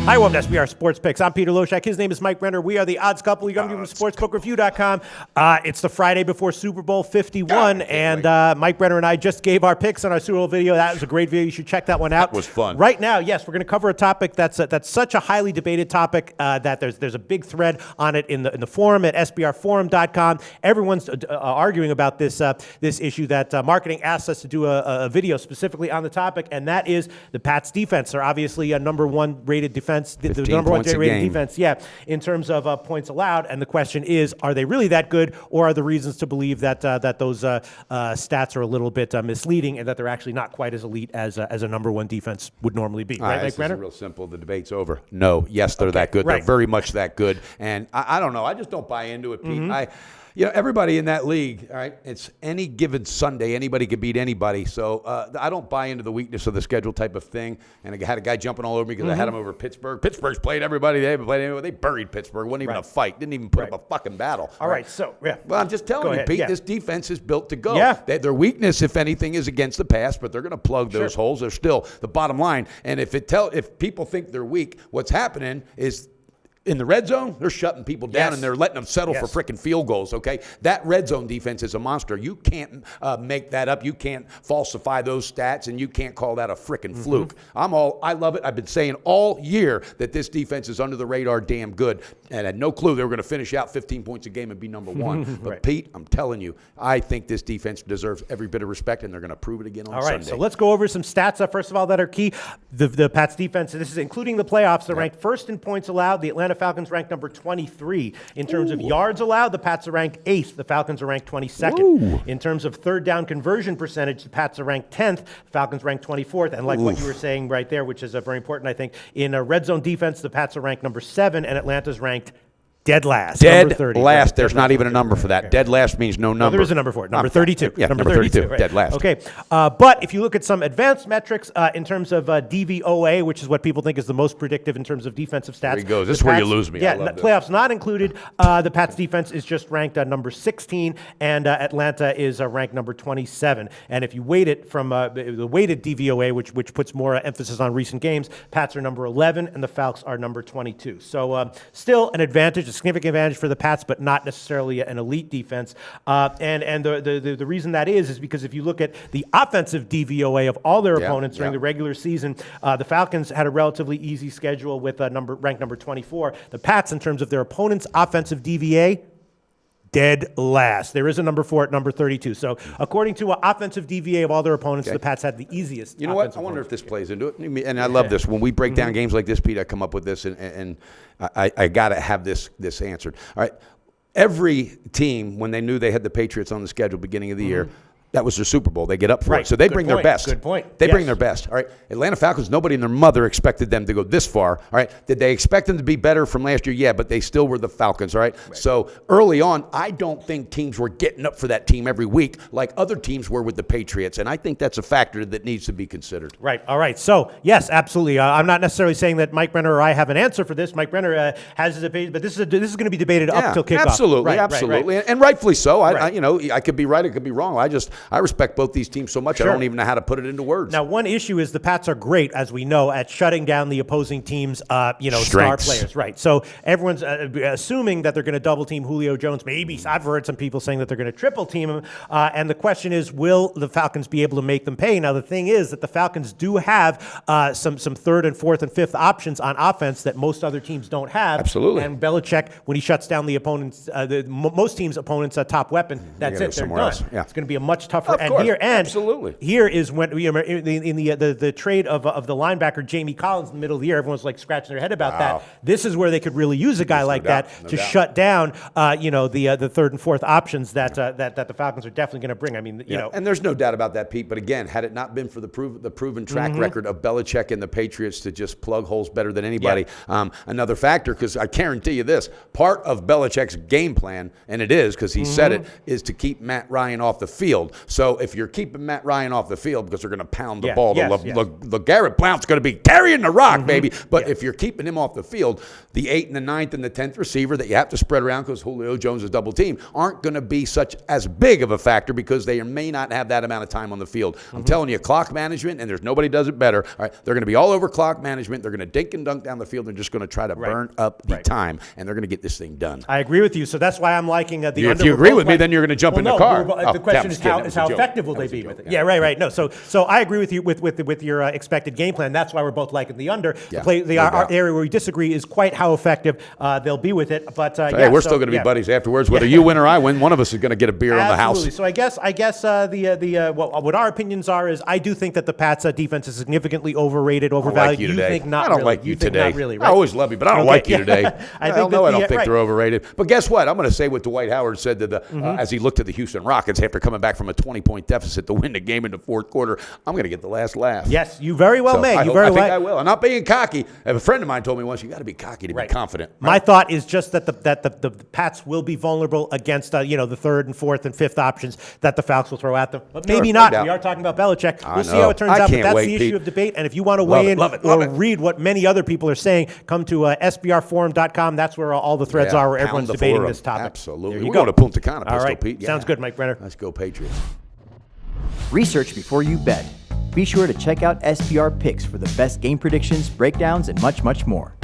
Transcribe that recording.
Hi, welcome to SBR Sports Picks. I'm Peter Loshak. His name is Mike Renner. We are the Odds Couple. You come from sportsbookreview.com. It's the Friday before Super Bowl 51, and Mike Renner and I just gave our picks on our Super Bowl video. That was a great video. You should check that one out. That was fun. Right now, yes, we're going to cover a topic that's such a highly debated topic that there's a big thread on it in the forum at sbrforum.com. Everyone's arguing about this issue that marketing asked us to do a video specifically on the topic, and that is the Pats defense. They're obviously a number one rated defense. The number one rated defense, in terms of points allowed. And the question is, are they really that good, or are there reasons to believe that those stats are a little bit misleading and that they're actually not quite as elite as a number one defense would normally be? Right, this is real simple. The debate's over. No, yes, they're that good. Right. They're very much that good. And I don't know. I just don't buy into it, Pete. Everybody in that league, all right, it's any given Sunday, anybody could beat anybody. So I don't buy into the weakness of the schedule type of thing. And I had a guy jumping all over me because I had him over Pittsburgh. Pittsburgh's played everybody. They haven't played anybody. They buried Pittsburgh. Wasn't even a fight. Didn't even put up a fucking battle. All right, so, Well, I'm just telling you, Pete, this defense is built to go. Yeah. Their weakness, if anything, is against the pass, but they're going to plug those holes. They're still the bottom line. And if people think they're weak, what's happening is in the red zone, they're shutting people down and they're letting them settle for frickin' field goals, okay? That red zone defense is a monster. You can't make that up. You can't falsify those stats, and you can't call that a frickin' fluke. I love it. I've been saying all year that this defense is under the radar damn good, and I had no clue they were going to finish out 15 points a game and be number one. But, Pete, I'm telling you, I think this defense deserves every bit of respect, and they're going to prove it again on Sunday. All right, so let's go over some stats, first of all, that are key. The Pats defense, this is including the playoffs, they're ranked first in points allowed. The Atlanta Falcons ranked number 23. In terms of yards allowed, the Pats are ranked 8th. The Falcons are ranked 22nd. In terms of third down conversion percentage, the Pats are ranked 10th. The Falcons ranked 24th. And like what you were saying right there, which is very important, I think, in a red zone defense, the Pats are ranked number 7, and Atlanta's ranked dead last. Dead last. There's not even a number for that. Dead last means no number. No, there is a number for it. Number 32. Yeah, number 32. Right. Dead last. Okay. But if you look at some advanced metrics in terms of DVOA, which is what people think is the most predictive in terms of defensive stats. There he goes. This is where you lose me. Yeah, playoffs not included. The Pats defense is just ranked number 16, and Atlanta is ranked number 27. And if you weight it from the weighted DVOA, which puts more emphasis on recent games, Pats are number 11, and the Falcons are number 22. So still an advantage, a significant advantage for the Pats, but not necessarily an elite defense. And the reason that is because if you look at the offensive DVOA of all their opponents during the regular season, the Falcons had a relatively easy schedule with ranked number 24. The Pats, in terms of their opponent's offensive DVA, dead last. There is a number 4 at number 32. So according to an offensive DVA of all their opponents, the Pats had the easiest. You know what? I wonder if this plays into it. And I love this. When we break down games like this, Pete, I come up with this, and I got to have this answered. All right. Every team, when they knew they had the Patriots on the schedule beginning of the year, that was their Super Bowl. They get up for it. So they bring their best. Good point. They bring their best. All right. Atlanta Falcons, nobody and their mother expected them to go this far. All right. Did they expect them to be better from last year? Yeah, but they still were the Falcons. All right. So early on, I don't think teams were getting up for that team every week like other teams were with the Patriots. And I think that's a factor that needs to be considered. Right. All right. So, yes, absolutely. I'm not necessarily saying that Mike Renner or I have an answer for this. Mike Renner has his opinion, but this is going to be debated up till kickoff. Absolutely. Absolutely. Right. And rightfully so. I could be right. I could be wrong. I respect both these teams so much, I don't even know how to put it into words. Now, one issue is the Pats are great, as we know, at shutting down the opposing team's, star players. Right. So everyone's assuming that they're going to double team Julio Jones. Maybe I've heard some people saying that they're going to triple team him. And the question is, will the Falcons be able to make them pay? Now, the thing is that the Falcons do have some third and fourth and fifth options on offense that most other teams don't have. Absolutely. And Belichick, when he shuts down the opponents, most teams' opponents' top weapon, that's it. They're done. Yeah. It's going to be a much tougher. Absolutely. Here is when in the trade of the linebacker Jamie Collins in the middle of the year, everyone's like scratching their head about that. This is where they could really use a guy like that to shut down, the third and fourth options that the Falcons are definitely going to bring. I mean, and there's no doubt about that, Pete. But again, had it not been for the proven track record of Belichick and the Patriots to just plug holes better than anybody, another factor, because I guarantee you this: part of Belichick's game plan, and it is because he said it, is to keep Matt Ryan off the field. So if you're keeping Matt Ryan off the field because they're going to pound the Yeah, ball, yes, the Garrett Blount's going to be carrying the rock, baby. But if you're keeping him off the field, the 8th and the 9th and the 10th receiver that you have to spread around because Julio Jones is double team aren't going to be such as big of a factor because they may not have that amount of time on the field. I'm telling you, clock management, and there's nobody does it better. All right, they're going to be all over clock management. They're going to dink and dunk down the field. They're just going to try to burn up the time, and they're going to get this thing done. I agree with you. So that's why I'm liking the under. If you agree with me, then you're going to jump in the car. The question is how effective will they be with it? Yeah, right. No, so I agree with you with your expected game plan. That's why we're both liking the under. Our area where we disagree is quite how effective they'll be with it. But hey, we're still going to be buddies afterwards. Whether you win or I win, one of us is going to get a beer on the house. So I guess what our opinions are is I do think that the Pats defense is significantly overrated, overvalued. You think not? I don't really. like you today. Not really, right? I always love you, but I don't like you today. I don't think they're overrated. But guess what? I'm going to say what Dwight Howard said to as he looked at the Houston Rockets after coming back from a 20-point deficit to win the game in the fourth quarter. I'm going to get the last laugh. Yes, you very well may. I think I will. I'm not being cocky. A friend of mine told me once, you got to be cocky to be confident. Right? My thought is just that the Pats will be vulnerable against the third and fourth and fifth options that the Falcons will throw at them. But maybe not. We are talking about Belichick. We'll see how it turns out. But that's the issue of debate. And if you want to weigh in or read what many other people are saying, come to sbrforum.com. That's where all the threads are, where everyone's debating this topic. Absolutely. We're going to Punta Cana, all right. Pete. Sounds good, Mike Brenner. Let's go, Patriots. Research before you bet. Be sure to check out SBR Picks for the best game predictions, breakdowns, and much, much more.